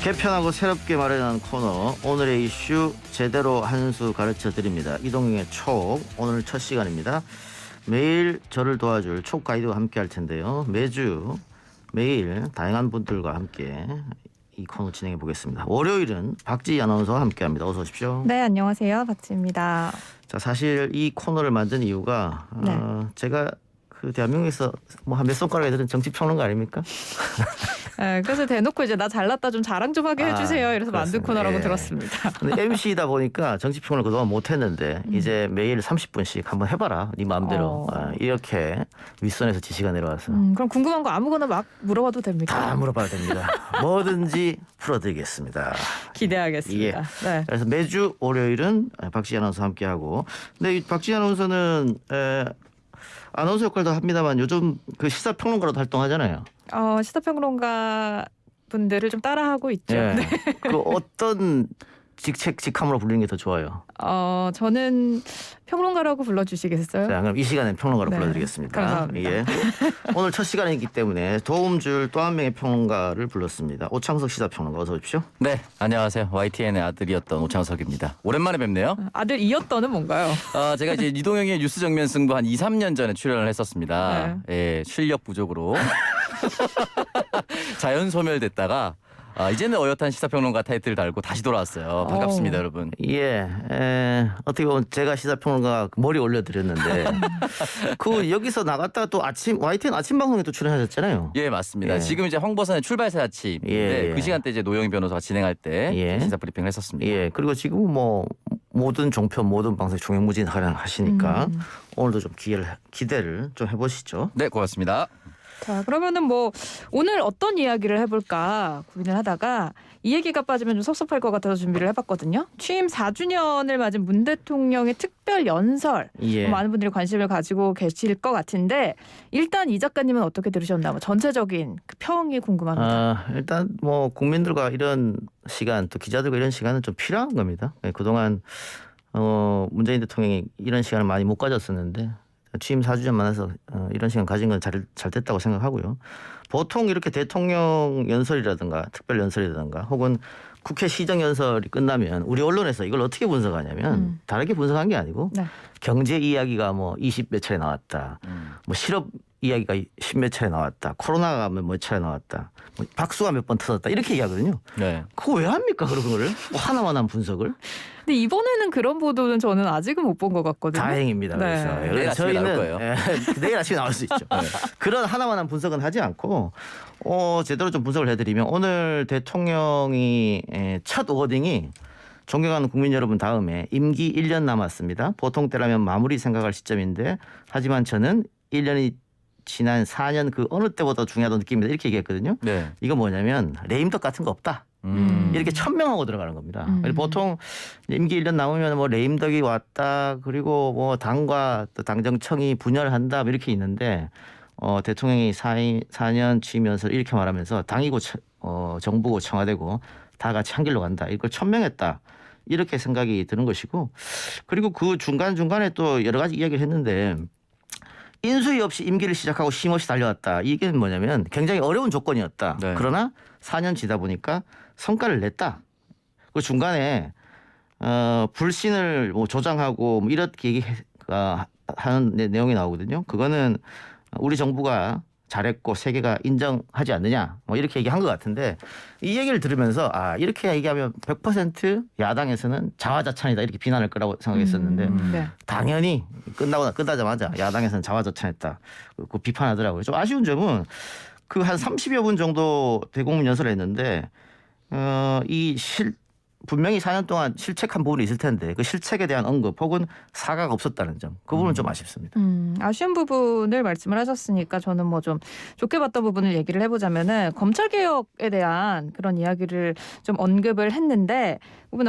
개편하고 새롭게 마련한 코너 오늘의 이슈 제대로 한 수 가르쳐 드립니다. 이동영의 촉 오늘 첫 시간입니다. 매일 저를 도와줄 촉 가이드와 함께 할 텐데요. 매일 다양한 분들과 함께 이 코너 진행해 보겠습니다. 월요일은 박지희 아나운서와 함께합니다. 어서 오십시오. 네, 안녕하세요. 박지입니다. 자, 사실 이 코너를 만든 이유가 제가 그 대한민국에서 뭐 한 몇 손가락에 드는 정치 평론가 아닙니까? 네, 그래서 대놓고 이제 나 잘났다 좀 자랑 좀 하게 해주세요. 이래서 만든 그렇습니다. 코너라고 예. 들었습니다. 근데 MC다 보니까 정치 평론을 그동안 못했는데 이제 매일 30분씩 한번 해봐라. 네 마음대로. 이렇게 윗선에서 지시가 내려와서 그럼 궁금한 거 아무거나 막 물어봐도 됩니까? 다 물어봐도 됩니다. 뭐든지 풀어드리겠습니다. 기대하겠습니다. 네. 그래서 매주 월요일은 박지희 아나운서와 함께하고, 근데 이 박지희 아나운서는 아나운서 역할도 합니다만 요즘 그 시사평론가로도 활동하잖아요. 시사평론가 분들을 좀 따라하고 있죠. 예. 네. 그 어떤 직함으로 불리는 게 더 좋아요? 저는 평론가라고 불러주시겠어요? 자, 그럼 이 시간에 평론가로 네, 불러드리겠습니다. 감사합니다. 예. 오늘 첫 시간이기 때문에 도움 줄 또 한 명의 평론가를 불렀습니다. 오창석 시사평론가 어서 오십시오. 네, 안녕하세요. YTN의 아들이었던 오창석입니다. 오랜만에 뵙네요. 아들 이었던은 뭔가요? 제가 이제 이동영의 뉴스 정면 승부 한 2, 3년 전에 출연을 했었습니다. 예, 실력 부족으로 자연 소멸됐다가 이제는 어엿한 시사평론가 타이틀을 달고 다시 돌아왔어요. 반갑습니다, 여러분. 예, 어떻게 보면 제가 시사평론가 머리 올려드렸는데 그 여기서 나갔다가 또 YTN 아침 방송에 또 출연하셨잖아요. 예, 맞습니다. 예. 지금 이제 황보선의 출발새 아침인데 예. 그 시간대 이제 노영희 변호사가 진행할 때 시사 브리핑을 했었습니다. 예, 그리고 지금 뭐 모든 종편 모든 방송 종횡무진 하시니까 오늘도 좀 기대를 좀 해보시죠. 네, 고맙습니다. 자, 그러면은 뭐 오늘 어떤 이야기를 해볼까 고민을 하다가 이 얘기가 빠지면 좀 섭섭할 것 같아서 준비를 해봤거든요. 취임 4주년을 맞은 문 대통령의 특별 연설. 예. 많은 분들이 관심을 가지고 계실 것 같은데 일단 이 작가님은 어떻게 들으셨나? 뭐 전체적인 그 평이 궁금합니다. 일단 뭐 국민들과 이런 시간 또 기자들과 이런 시간은 좀 필요한 겁니다. 그동안 문재인 대통령이 이런 시간을 많이 못 가졌었는데 취임 4주년 만나서 이런 시간 가진 건 잘 됐다고 생각하고요. 보통 이렇게 대통령 연설이라든가 특별 연설이라든가 혹은 국회 시정 연설이 끝나면 우리 언론에서 이걸 어떻게 분석하냐면 다르게 분석한 게 아니고 경제 이야기가 뭐 20 몇 차례 나왔다. 뭐 실업 이야기가 10 몇 차례 나왔다. 코로나가 몇 차례 나왔다. 뭐 박수가 몇 번 터졌다. 이렇게 얘기하거든요. 네. 그거 왜 합니까? 그런 거를 뭐 하나만한 분석을. 근데 이번에는 그런 보도는 저는 아직은 못 본 것 같거든요. 다행입니다. 네. 그래서 저희는 나올 거예요. 내일 아침에 나올 수 있죠. 그런 하나만한 분석은 하지 않고 제대로 좀 분석을 해드리면 오늘 대통령이 첫 워딩이 존경하는 국민 여러분 다음에 임기 1년 남았습니다. 보통 때라면 마무리 생각할 시점인데 하지만 저는 1년이 지난 4년 그 어느 때보다 중요하다는 느낌입니다. 이렇게 얘기했거든요. 네. 이건 뭐냐면 레임덕 같은 거 없다. 이렇게 천명하고 들어가는 겁니다. 보통 임기 1년 남으면 뭐 레임덕이 왔다. 그리고 뭐 당과 또 당정청이 분열한다. 뭐 이렇게 있는데 대통령이 4년 취임연설 이렇게 말하면서 당이고 정부고 청와대고 다 같이 한 길로 간다. 이걸 천명했다. 이렇게 생각이 드는 것이고 그리고 그 중간중간에 또 여러 가지 이야기를 했는데 인수위 없이 임기를 시작하고 쉼없이 달려왔다. 이게 뭐냐면 굉장히 어려운 조건이었다. 네. 그러나 4년 지다 보니까 성과를 냈다. 그 중간에 불신을 뭐 조장하고 뭐 이렇게 하는 내용이 나오거든요. 그거는 우리 정부가 잘했고 세계가 인정하지 않느냐 뭐 이렇게 얘기한 것 같은데 이 얘기를 들으면서 이렇게 얘기하면 100% 야당에서는 자화자찬이다 이렇게 비난할 거라고 생각했었는데 당연히 끝나자마자 야당에서는 자화자찬했다 그 비판하더라고요. 좀 아쉬운 점은 그 한 30여 분 정도 대국민 연설을 했는데 분명히 4년 동안 실책한 부분이 있을 텐데 그 실책에 대한 언급 혹은 사과가 없었다는 점 그 부분은 좀 아쉽습니다. 아쉬운 부분을 말씀을 하셨으니까 저는 뭐 좀 좋게 봤던 부분을 얘기를 해보자면은 검찰개혁에 대한 그런 이야기를 좀 언급을 했는데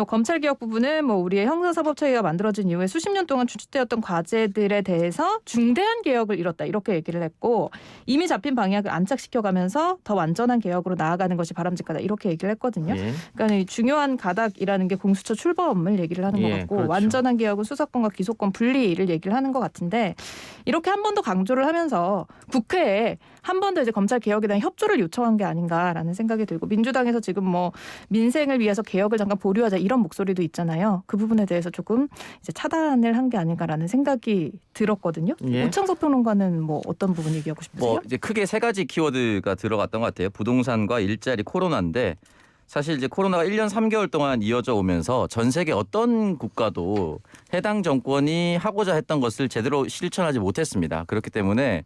검찰개혁 부분은 뭐 우리의 형사사법처계가 만들어진 이후에 수십 년 동안 추진되었던 과제들에 대해서 중대한 개혁을 이뤘다 이렇게 얘기를 했고 이미 잡힌 방향을 안착시켜가면서 더 완전한 개혁으로 나아가는 것이 바람직하다 이렇게 얘기를 했거든요. 예. 그러니까 이 중요한 가닥이라는 게 공수처 출범을 얘기를 하는 것 같고 그렇죠. 완전한 개혁은 수사권과 기소권 분리를 얘기를 하는 것 같은데 이렇게 한 번 더 강조를 하면서 국회에 한 번 더 이제 검찰 개혁에 대한 협조를 요청한 게 아닌가라는 생각이 들고 민주당에서 지금 뭐 민생을 위해서 개혁을 잠깐 보류하자 이런 목소리도 있잖아요. 그 부분에 대해서 조금 이제 차단을 한 게 아닌가라는 생각이 들었거든요. 예. 오창석 평론가는 뭐 어떤 부분 얘기하고 싶으세요? 뭐 이제 크게 세 가지 키워드가 들어갔던 것 같아요. 부동산과 일자리, 코로나인데 사실 이제 코로나가 1년 3개월 동안 이어져 오면서 전 세계 어떤 국가도 해당 정권이 하고자 했던 것을 제대로 실천하지 못했습니다. 그렇기 때문에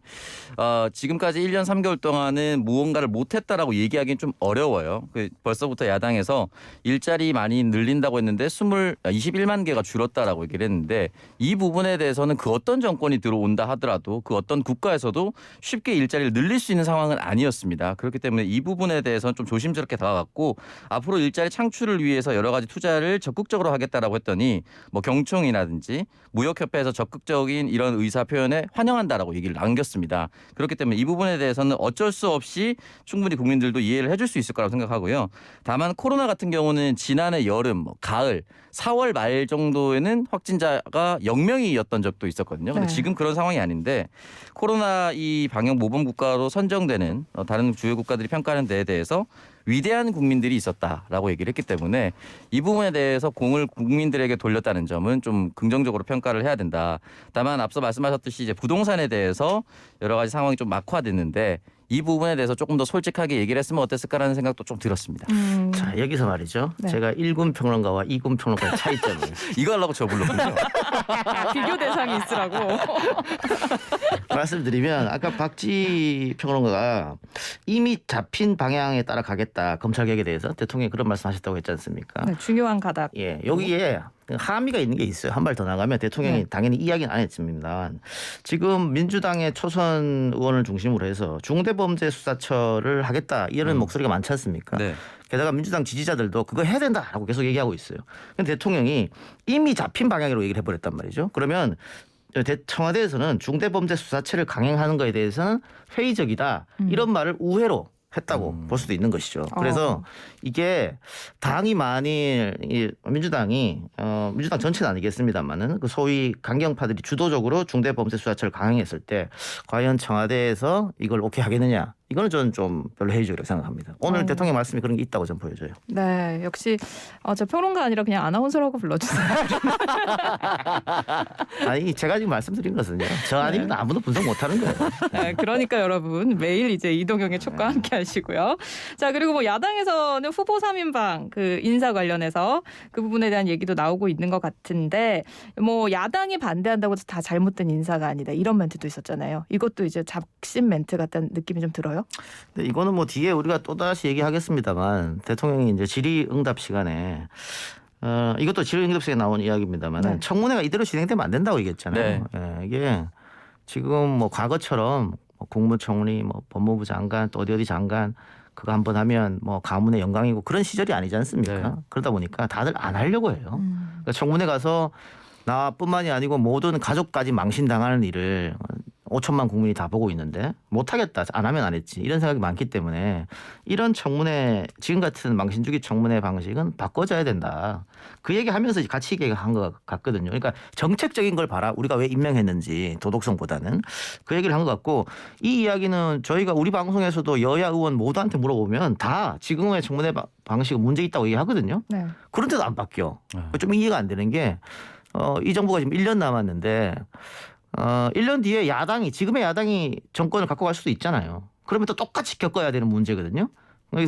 지금까지 1년 3개월 동안은 무언가를 못했다라고 얘기하기는 좀 어려워요. 벌써부터 야당에서 일자리 많이 늘린다고 했는데 21만 개가 줄었다라고 얘기를 했는데 이 부분에 대해서는 그 어떤 정권이 들어온다 하더라도 그 어떤 국가에서도 쉽게 일자리를 늘릴 수 있는 상황은 아니었습니다. 그렇기 때문에 이 부분에 대해서는 좀 조심스럽게 다가갔고 앞으로 일자리 창출을 위해서 여러 가지 투자를 적극적으로 하겠다라고 했더니 뭐 경총이라든지 무역협회에서 적극적인 이런 의사 표현에 환영한다라고 얘기를 남겼습니다. 그렇기 때문에 이 부분에 대해서는 어쩔 수 없이 충분히 국민들도 이해를 해줄 수 있을 거라고 생각하고요. 다만 코로나 같은 경우는 지난해 여름, 가을, 4월 말 정도에는 확진자가 0명이었던 적도 있었거든요. 근데 네. 지금 그런 상황이 아닌데 코로나 이 방역 모범 국가로 선정되는 다른 주요 국가들이 평가하는 데에 대해서 위대한 국민들이 있었다라고 얘기를 했기 때문에 이 부분에 대해서 공을 국민들에게 돌렸다는 점은 좀 긍정적으로 평가를 해야 된다. 다만 앞서 말씀하셨듯이 이제 부동산에 대해서 여러 가지 상황이 좀 막화됐는데 이 부분에 대해서 조금 더 솔직하게 얘기를 했으면 어땠을까라는 생각도 좀 들었습니다. 자, 여기서 말이죠. 네. 제가 1군 평론가와 2군 평론가의 차이점을 이거 하려고 저 불렀군요. 비교 대상이 있으라고. 말씀드리면 아까 박지 평론가가 이미 잡힌 방향에 따라 가겠다. 검찰개혁에 대해서 대통령이 그런 말씀하셨다고 했지 않습니까? 네, 중요한 가닥. 예, 여기에 함의가 있는 게 있어요. 한 발 더 나가면 대통령이 네. 당연히 이야기는 안 했습니다. 지금 민주당의 초선 의원을 중심으로 해서 중대범죄수사처를 하겠다 이런 목소리가 많지 않습니까? 네. 게다가 민주당 지지자들도 그거 해야 된다라고 계속 얘기하고 있어요. 근데 대통령이 이미 잡힌 방향으로 얘기를 해버렸단 말이죠. 그러면 청와대에서는 중대범죄수사처를 강행하는 거에 대해서는 회의적이다 이런 말을 우회로 했다고 볼 수도 있는 것이죠. 그래서 이게 당이 만일 민주당이 민주당 전체는 아니겠습니다만은 그 소위 강경파들이 주도적으로 중대범죄수사처를 강행했을 때 과연 청와대에서 이걸 오케이 하겠느냐? 이거는 저는 좀 별로 회의적이라고 생각합니다. 오늘 대통령 말씀이 그런 게 있다고 저는 보여져요. 네, 역시 저 평론가 아니라 그냥 아나운서라고 불러주세요. 아니 제가 지금 말씀드린 것은요. 저 아니면 아무도 분석 못하는 거예요. 네, 그러니까 여러분 매일 이제 이동영의 촉과 함께 하시고요. 자, 그리고 뭐 야당에서는 후보 3인방 그 인사 관련해서 그 부분에 대한 얘기도 나오고 있는 것 같은데 뭐 야당이 반대한다고 해서 다 잘못된 인사가 아니다 이런 멘트도 있었잖아요. 이것도 이제 잡신 멘트 같다는 느낌이 좀 들어요. 근데 이거는 뭐 뒤에 우리가 또 다시 얘기하겠습니다만 대통령이 이제 질의응답 시간에 이것도 질의응답 시간에 나온 이야기입니다만 네. 청문회가 이대로 진행되면 안 된다고 얘기했잖아요. 예, 이게 지금 뭐 과거처럼 뭐 국무총리, 뭐 법무부 장관, 또 어디 장관 그거 한번 하면 뭐 가문의 영광이고 그런 시절이 아니지 않습니까? 네. 그러다 보니까 다들 안 하려고 해요. 그러니까 청문회 가서 나뿐만이 아니고 모든 가족까지 망신당하는 일을 5천만 국민이 다 보고 있는데 못하겠다. 안 하면 안 했지. 이런 생각이 많기 때문에 이런 청문회 지금 같은 망신주기 청문회 방식은 바꿔줘야 된다. 그 얘기하면서 같이 얘기한 것 같거든요. 그러니까 정책적인 걸 봐라. 우리가 왜 임명했는지 도덕성보다는 그 얘기를 한 것 같고 이 이야기는 저희가 우리 방송에서도 여야 의원 모두한테 물어보면 다 지금의 청문회 방식은 문제 있다고 얘기하거든요. 네. 그런데도 안 바뀌어. 좀 이해가 안 되는 게 이 정부가 지금 1년 남았는데 1년 뒤에 지금의 야당이 정권을 갖고 갈 수도 있잖아요. 그러면 또 똑같이 겪어야 되는 문제거든요.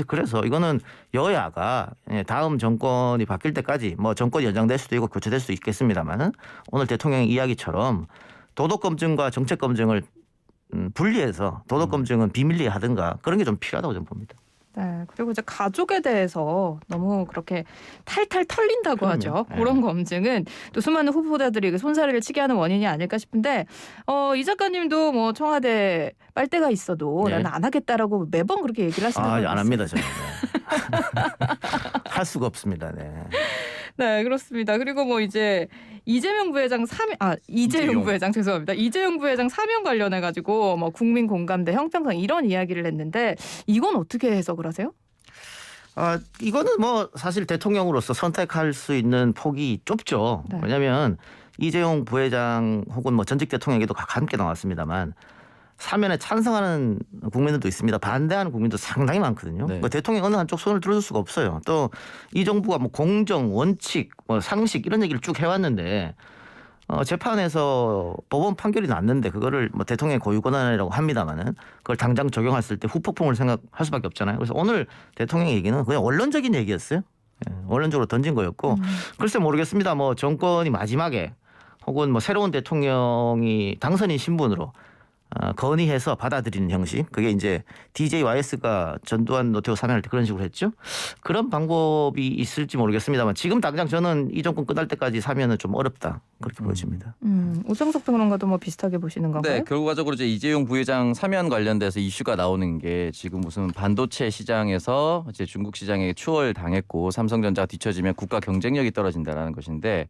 그래서 이거는 여야가 다음 정권이 바뀔 때까지 뭐 정권이 연장될 수도 있고 교체될 수도 있겠습니다만은 오늘 대통령의 이야기처럼 도덕검증과 정책검증을 분리해서 도덕검증은 비밀리에 하든가 그런 게 좀 필요하다고 저는 봅니다. 네, 그리고 이제 가족에 대해서 너무 그렇게 탈탈 털린다고 하죠. 네. 그런 검증은 또 수많은 후보자들이 손사래를 치게 하는 원인이 아닐까 싶은데 이 작가님도 뭐 청와대 빨대가 있어도 네. 나는 안 하겠다라고 매번 그렇게 얘기를 하시는 거예요. 안 합니다 저는. 할 수가 없습니다. 네. 네, 그렇습니다. 그리고 뭐 이제 이재용 부회장 죄송합니다. 이재용 부회장 사면 관련해 가지고 뭐 국민 공감대 형평성 이런 이야기를 했는데 이건 어떻게 해석을 하세요? 이거는 뭐 사실 대통령으로서 선택할 수 있는 폭이 좁죠. 네. 왜냐하면 이재용 부회장 혹은 뭐 전직 대통령에게도 함께 나왔습니다만 사면에 찬성하는 국민들도 있습니다. 반대하는 국민도 상당히 많거든요. 네. 뭐 대통령 어느 한쪽 손을 들어줄 수가 없어요. 또 이 정부가 뭐 공정, 원칙, 뭐 상식 이런 얘기를 쭉 해왔는데 재판에서 법원 판결이 났는데 그거를 뭐 대통령의 고유 권한이라고 합니다만은 그걸 당장 적용했을 때 후폭풍을 생각할 수밖에 없잖아요. 그래서 오늘 대통령의 얘기는 그냥 원론적인 얘기였어요. 예, 원론적으로 던진 거였고 글쎄 모르겠습니다. 뭐 정권이 마지막에 혹은 뭐 새로운 대통령이 당선인 신분으로 건의해서 받아들이는 형식. 그게 이제 DJYS가 전두환 노태우 사면할 때 그런 식으로 했죠. 그런 방법이 있을지 모르겠습니다만 지금 당장 저는 이 정권 끝날 때까지 사면은 좀 어렵다. 그렇게 보여집니다. 오정석 평론가도 뭐 비슷하게 보시는 건가요? 네, 결과적으로 이제 이재용 부회장 사면 관련돼서 이슈가 나오는 게 지금 무슨 반도체 시장에서 이제 중국 시장에 추월당했고 삼성전자가 뒤처지면 국가 경쟁력이 떨어진다라는 것인데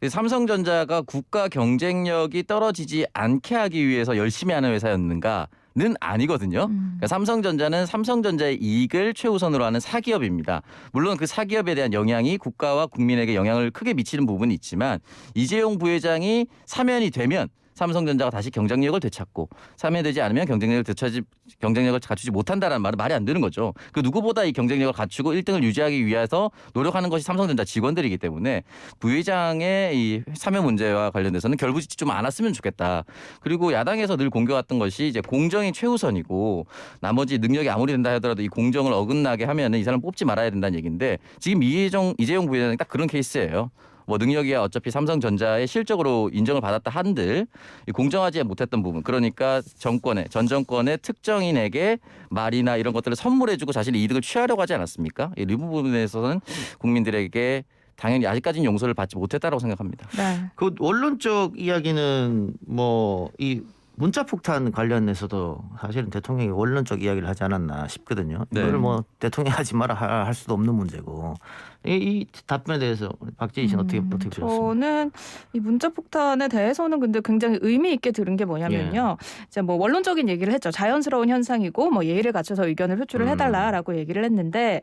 삼성전자가 국가 경쟁력이 떨어지지 않게 하기 위해서 열심히 하는 회사였는가? 는 아니거든요. 그러니까 삼성전자는 삼성전자의 이익을 최우선으로 하는 사기업입니다. 물론 그 사기업에 대한 영향이 국가와 국민에게 영향을 크게 미치는 부분이 있지만 이재용 부회장이 사면이 되면 삼성전자가 다시 경쟁력을 되찾고 사면되지 않으면 경쟁력을 갖추지 못한다는 말은 말이 안 되는 거죠. 그 누구보다 이 경쟁력을 갖추고 1등을 유지하기 위해서 노력하는 것이 삼성전자 직원들이기 때문에 부회장의 이 사면 문제와 관련돼서는 결부짓지 좀 않았으면 좋겠다. 그리고 야당에서 늘 공격했던 것이 이제 공정이 최우선이고 나머지 능력이 아무리 된다 하더라도 이 공정을 어긋나게 하면은 이 사람 뽑지 말아야 된다는 얘기인데 지금 이재용 부회장이 딱 그런 케이스예요. 뭐 능력이야 어차피 삼성전자의 실적으로 인정을 받았다 한들 공정하지 못했던 부분 그러니까 전 정권의 특정인에게 말이나 이런 것들을 선물해주고 자신의 이득을 취하려고 하지 않았습니까? 이 부분에서는 국민들에게 당연히 아직까지는 용서를 받지 못했다라고 생각합니다. 네. 그 원론적 이야기는 뭐 이 문자 폭탄 관련해서도 사실은 대통령이 원론적 이야기를 하지 않았나 싶거든요. 네. 이걸 뭐 대통령이 하지 마라 할 수도 없는 문제고 이 답변에 대해서 박재희 씨는 어떻게 보셨습니까? 저는 이 문자 폭탄에 대해서는 근데 굉장히 의미 있게 들은 게 뭐냐면요. 이제 뭐 원론적인 얘기를 했죠. 자연스러운 현상이고 뭐 예의를 갖춰서 의견을 표출을 해달라라고 얘기를 했는데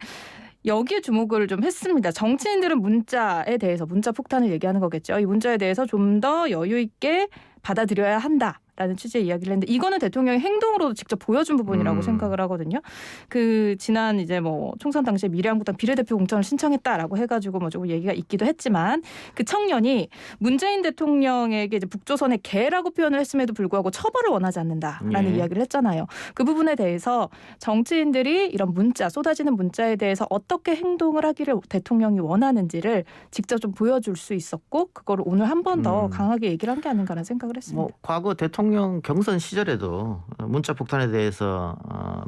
여기에 주목을 좀 했습니다. 정치인들은 문자에 대해서 문자 폭탄을 얘기하는 거겠죠. 이 문자에 대해서 좀 더 여유 있게 받아들여야 한다. 라는 취지의 이야기를 했는데 이거는 대통령의 행동으로도 직접 보여준 부분이라고 생각을 하거든요. 그 지난 이제 뭐 총선 당시에 미래한국당 비례대표 공천을 신청했다라고 해가지고 뭐 조금 얘기가 있기도 했지만 그 청년이 문재인 대통령에게 이제 북조선의 개라고 표현을 했음에도 불구하고 처벌을 원하지 않는다라는 이야기를 했잖아요. 그 부분에 대해서 정치인들이 이런 문자 쏟아지는 문자에 대해서 어떻게 행동을 하기를 대통령이 원하는지를 직접 좀 보여줄 수 있었고 그거를 오늘 한 번 더 강하게 얘기를 한 게 아닌가라는 생각을 했습니다. 뭐 과거 대통령 경선 시절에도 문자 폭탄에 대해서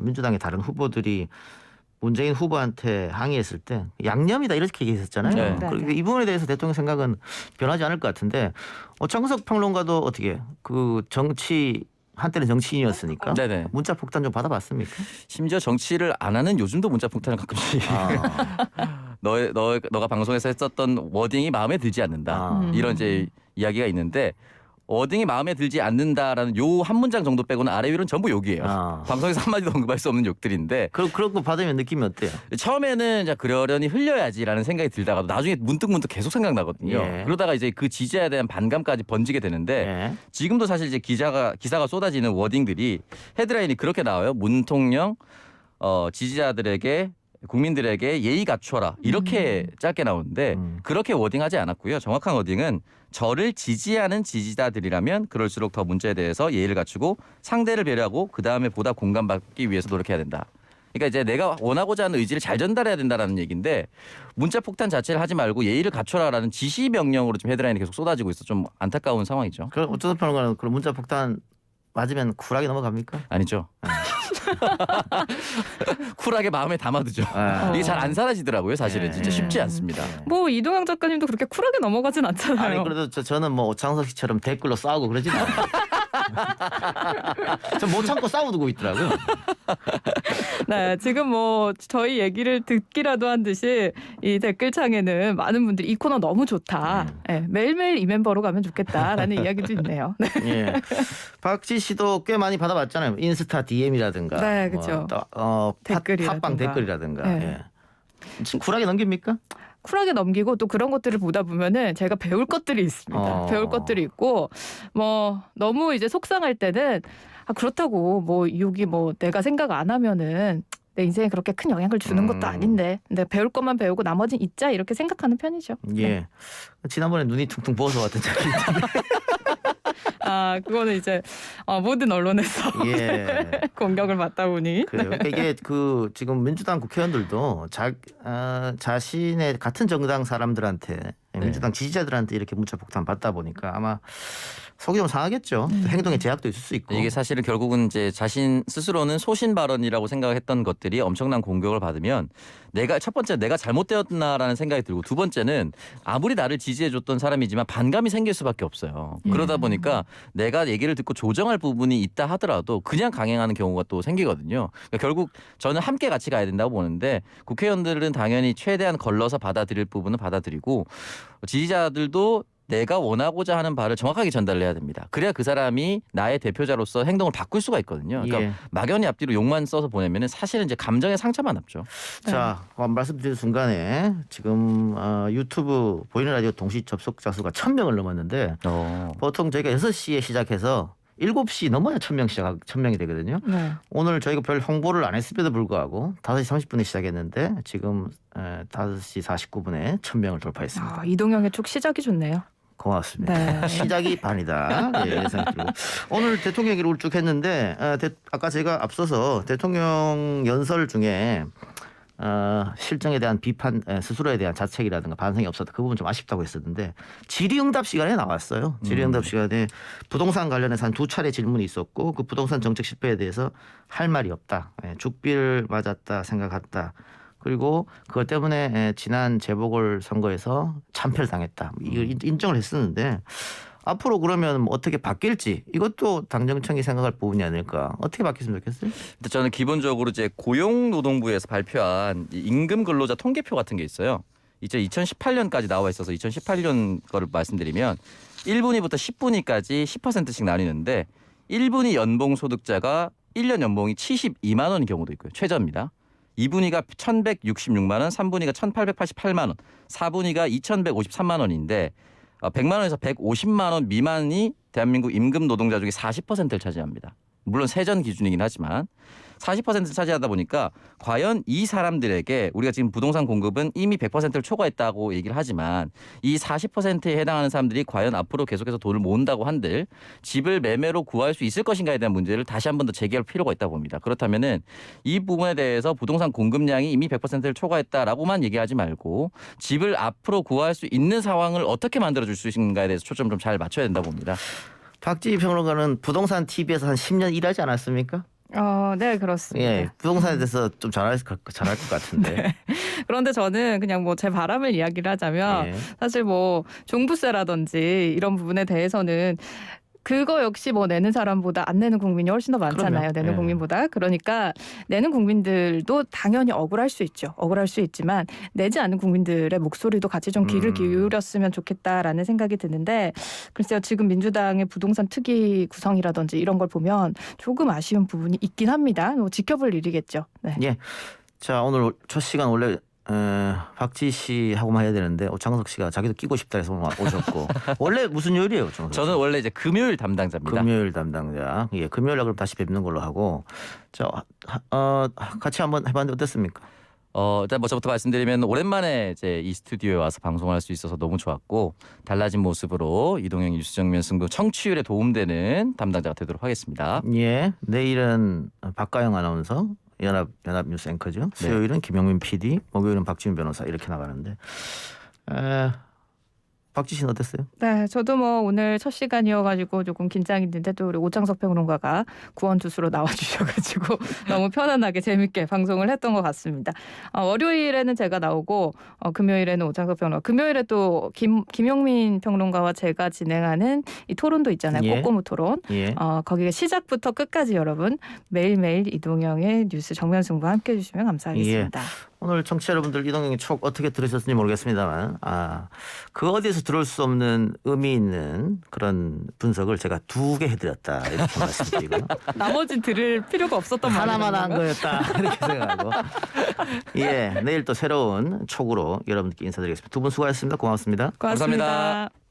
민주당의 다른 후보들이 문재인 후보한테 항의했을 때 양념이다 이렇게 얘기했었잖아요. 네. 그리고 이 부분에 대해서 대통령 생각은 변하지 않을 것 같은데 장석 평론가도 어떻게 그 정치 한때는 정치인이었으니까 네네. 문자 폭탄 좀 받아봤습니까? 심지어 정치를 안 하는 요즘도 문자 폭탄을 가끔씩 너가 방송에서 했었던 워딩이 마음에 들지 않는다. 이런 이제 이야기가 있는데 워딩이 마음에 들지 않는다라는 요 한 문장 정도 빼고는 아래 위로는 전부 욕이에요. 방송에서 한마디도 언급할 수 없는 욕들인데 그런 거 받으면 느낌이 어때요? 처음에는 이제 그러려니 흘려야지라는 생각이 들다가도 나중에 문득 계속 생각나거든요. 예. 그러다가 이제 그 지지자에 대한 반감까지 번지게 되는데 예. 지금도 사실 이제 기사가 쏟아지는 워딩들이 헤드라인이 그렇게 나와요. 문통령 지지자들에게 국민들에게 예의 갖춰라 이렇게 짧게 나오는데 그렇게 워딩하지 않았고요. 정확한 워딩은 저를 지지하는 지지자들이라면 그럴수록 더 문제에 대해서 예의를 갖추고 상대를 배려하고 그다음에 보다 공감받기 위해서 노력해야 된다. 그러니까 이제 내가 원하고자 하는 의지를 잘 전달해야 된다라는 얘기인데 문자 폭탄 자체를 하지 말고 예의를 갖춰라라는 지시 명령으로 좀 헤드라인이 계속 쏟아지고 있어 좀 안타까운 상황이죠. 그럼 어떤 평론가는 그런 문자 폭탄 맞으면 쿨하게 넘어갑니까? 아니죠. 쿨하게 마음에 담아두죠. 이게 잘 안 사라지더라고요. 사실은 진짜 쉽지 않습니다. 뭐 이동영 작가님도 그렇게 쿨하게 넘어가진 않잖아요. 아니 그래도 저는 뭐 오창석 씨처럼 댓글로 싸우고 그러진 않아요. 전 못 참고 싸우고 있더라고요. 네, 지금 뭐 저희 얘기를 듣기라도 한 듯이 이 댓글창에는 많은 분들이 이 코너 너무 좋다. 네, 매일매일 이 멤버로 가면 좋겠다라는 이야기도 있네요. 네. 예. 박지 씨도 꽤 많이 받아봤잖아요. 인스타 DM이라든가. 네, 그렇죠. 댓글이라든가. 팟빵 댓글이라든가. 네. 예. 지금 쿨하게 넘깁니까? 쿨하게 넘기고 또 그런 것들을 보다 보면은 제가 배울 것들이 있습니다. 배울 것들이 있고 뭐 너무 이제 속상할 때는 그렇다고 뭐 여기 뭐 내가 생각 안 하면은 내 인생에 그렇게 큰 영향을 주는 것도 아닌데 내가 배울 것만 배우고 나머지는 잊자 이렇게 생각하는 편이죠. 예. 네. 지난번에 눈이 퉁퉁 부어서 왔던 적이 있는데. 그거는 이제 모든 언론에서 예. 공격을 받다 보니. 그래요. 그러니까 이게 지금 민주당 국회의원들도 자신의 같은 정당 사람들한테 민주당 지지자들한테 이렇게 문자 폭탄 받다 보니까 아마 속이 좀 상하겠죠. 행동에 제약도 있을 수 있고. 이게 사실은 결국은 이제 자신 스스로는 소신 발언이라고 생각했던 것들이 엄청난 공격을 받으면 첫 번째 내가 잘못되었나라는 생각이 들고 두 번째는 아무리 나를 지지해줬던 사람이지만 반감이 생길 수밖에 없어요. 그러다 보니까 내가 얘기를 듣고 조정할 부분이 있다 하더라도 그냥 강행하는 경우가 또 생기거든요. 그러니까 결국 저는 함께 같이 가야 된다고 보는데 국회의원들은 당연히 최대한 걸러서 받아들일 부분은 받아들이고 지지자들도 내가 원하고자 하는 바를 정확하게 전달을 해야 됩니다. 그래야 그 사람이 나의 대표자로서 행동을 바꿀 수가 있거든요. 그러니까 예. 막연히 앞뒤로 욕만 써서 보내면은 사실은 이제 감정의 상처만 남죠. 자, 말씀드린 순간에 지금 유튜브 보이는 라디오 동시 접속자 수가 1,000명을 넘었는데 보통 저희가 6시에 시작해서 7시 넘어야 1,000명이 되거든요. 네. 오늘 저희가 별 홍보를 안 했음에도 불구하고 5시 30분에 시작했는데 지금 5시 49분에 1,000명을 돌파했습니다. 이동영의 촉 시작이 좋네요. 고맙습니다. 네. 시작이 반이다. 예, 예상 들고. 오늘 대통령 얘기를 쭉 했는데 아까 제가 앞서서 대통령 연설 중에 실정에 대한 비판, 스스로에 대한 자책이라든가 반성이 없었다. 그 부분 좀 아쉽다고 했었는데 질의응답 시간에 나왔어요. 질의응답 시간에 부동산 관련해서 한 2차례 질문이 있었고 그 부동산 정책 실패에 대해서 할 말이 없다. 죽비를 맞았다 생각했다. 그리고 그것 때문에 지난 재보궐선거에서 참패를 당했다. 이걸 인정을 했었는데 앞으로 그러면 뭐 어떻게 바뀔지 이것도 당정청이 생각할 부분이 아닐까. 어떻게 바뀌었으면 좋겠어요? 저는 기본적으로 이제 고용노동부에서 발표한 이 임금 근로자 통계표 같은 게 있어요. 이제 2018년까지 나와 있어서 2018년 거를 말씀드리면 1분위부터 10분위까지 10%씩 나뉘는데 1분위 연봉 소득자가 1년 연봉이 72만 원인 경우도 있고요. 최저입니다. 2분위가 1,166만 원, 3분위가 1,888만 원, 4분위가 2,153만 원인데 100만 원에서 150만 원 미만이 대한민국 임금 노동자 중에 40%를 차지합니다. 물론 세전 기준이긴 하지만 40%를 차지하다 보니까 과연 이 사람들에게 우리가 지금 부동산 공급은 이미 100%를 초과했다고 얘기를 하지만 이 40%에 해당하는 사람들이 과연 앞으로 계속해서 돈을 모은다고 한들 집을 매매로 구할 수 있을 것인가에 대한 문제를 다시 한 번 더 제기할 필요가 있다고 봅니다. 그렇다면은 이 부분에 대해서 부동산 공급량이 이미 100%를 초과했다라고만 얘기하지 말고 집을 앞으로 구할 수 있는 상황을 어떻게 만들어줄 수 있는가에 대해서 초점 좀 잘 맞춰야 된다고 봅니다. 박지희 평론가는 부동산 TV에서 한 10년 일하지 않았습니까? 네, 그렇습니다. 예, 부동산에 대해서 좀 잘할 것 같은데. 네. 그런데 저는 그냥 뭐 제 바람을 이야기를 하자면 사실 뭐 종부세라든지 이런 부분에 대해서는 그거 역시 뭐 내는 사람보다 안 내는 국민이 훨씬 더 많잖아요. 그럼요. 내는 국민보다. 그러니까 내는 국민들도 당연히 억울할 수 있죠. 억울할 수 있지만 내지 않는 국민들의 목소리도 같이 좀 귀를 기울였으면 좋겠다라는 생각이 드는데 글쎄요. 지금 민주당의 부동산 특위 구성이라든지 이런 걸 보면 조금 아쉬운 부분이 있긴 합니다. 뭐 지켜볼 일이겠죠. 네. 예. 자, 오늘 첫 시간 원래 박지희 씨하고만 해야 되는데 오창석 씨가 자기도 끼고 싶다 해서 오셨고 원래 무슨 요일이에요? 저는 원래 이제 금요일 담당자입니다. 금요일 담당자. 예, 금요일 날 그럼 다시 뵙는 걸로 하고 자, 같이 한번 해봤는데 어땠습니까? 일단 저부터 말씀드리면 오랜만에 이제 이 스튜디오에 와서 방송할 수 있어서 너무 좋았고 달라진 모습으로 이동형 뉴스정면 승부 청취율에 도움되는 담당자가 되도록 하겠습니다. 예, 내일은 박가영 아나운서. 연합 뉴스 앵커죠. 수요일은 김영민 PD, 목요일은 박지훈 변호사 이렇게 나가는데 박지 씨는 어땠어요? 네, 저도 뭐 오늘 첫 시간이어가지고 조금 긴장했는데 또 우리 오창석 평론가가 구원투수로 나와주셔가지고 너무 편안하게 재밌게 방송을 했던 것 같습니다. 월요일에는 제가 나오고 금요일에는 오창석 평론가, 금요일에 또 김용민 평론가와 제가 진행하는 이 토론도 있잖아요. 예. 꼬꼬무 토론. 예. 거기에 시작부터 끝까지 여러분 매일매일 이동영의 뉴스 정면 승부 함께 해주시면 감사하겠습니다. 예. 오늘 청취자 여러분들 이동형의 촉 어떻게 들으셨는지 모르겠습니다만 그 어디에서 들을 수 없는 의미 있는 그런 분석을 제가 2개 해드렸다 이렇게 말씀드리고 나머지 들을 필요가 없었던 하나만 한 말이었나요? 거였다 이렇게 생각하고 예, 내일 또 새로운 촉으로 여러분께 인사드리겠습니다. 두 분 수고하셨습니다. 고맙습니다. 고맙습니다. 감사합니다.